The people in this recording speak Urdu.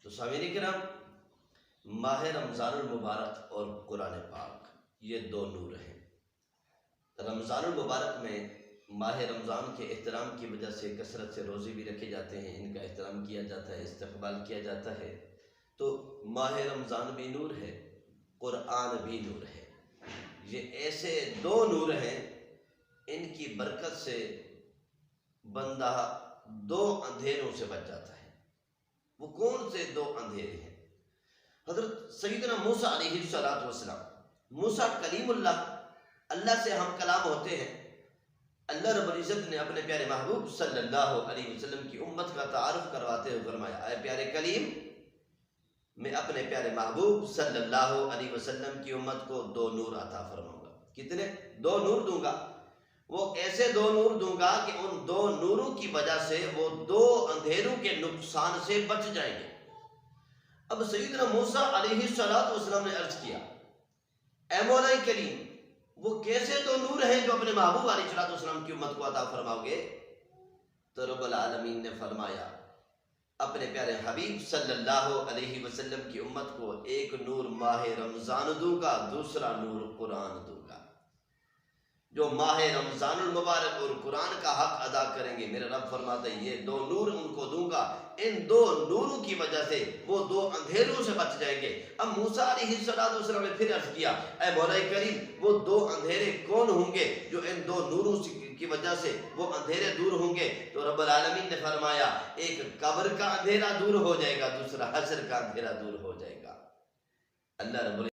تو سامعین کرام، ماہ رمضان المبارک اور قرآن پاک یہ دو نور ہیں۔ رمضان المبارک میں ماہ رمضان کے احترام کی وجہ سے کثرت سے روزے بھی رکھے جاتے ہیں، ان کا احترام کیا جاتا ہے، استقبال کیا جاتا ہے۔ تو ماہ رمضان بھی نور ہے، قرآن بھی نور ہے۔ یہ ایسے دو نور ہیں، ان کی برکت سے بندہ دو اندھیروں سے بچ جاتا ہے۔ وہ کون سے دو اندھیرے ہیں؟ حضرت سیدنا موسیٰ علیہ السلام، موسیٰ کلیم اللہ سے ہم کلام ہوتے ہیں۔ اللہ رب العزت نے اپنے پیارے محبوب صلی اللہ علیہ وسلم کی امت کا تعارف کرواتے ہوئے فرمایا، اے پیارے کلیم، میں اپنے پیارے محبوب صلی اللہ علیہ وسلم کی امت کو دو نور عطا فرماؤں گا۔ کتنے؟ دو نور دوں گا۔ وہ ایسے دو نور دوں گا کہ ان دو نوروں کی وجہ سے وہ دو اندھیروں کے نقصان سے بچ جائیں گے۔ اب سیدنا موسیٰ علیہ السلام نے عرض کیا، اے مولا کریم، وہ کیسے دو نور ہیں جو اپنے محبوب علیہ السلام کی امت کو عطا فرماؤ گے؟ تو رب العالمین نے فرمایا، اپنے پیارے حبیب صلی اللہ علیہ وسلم کی امت کو ایک نور ماہ رمضان دوں گا، دوسرا نور قرآن دوں گا۔ جو ماہ رمضان المبارک اور قرآن کا حق ادا کریں گے، میرا رب فرماتا ہے یہ دو نور ان کو دوں گا، ان دو نوروں کی وجہ سے وہ دو اندھیروں سے بچ جائیں گے۔ اب موسیٰ علیہ السلام نے پھر عرض کیا، اے مولا کریم، وہ دو اندھیرے کون ہوں گے جو ان دو نوروں کی وجہ سے وہ اندھیرے دور ہوں گے؟ تو رب العالمین نے فرمایا، ایک قبر کا اندھیرا دور ہو جائے گا، دوسرا حشر کا اندھیرا دور ہو جائے گا۔ اللہ رب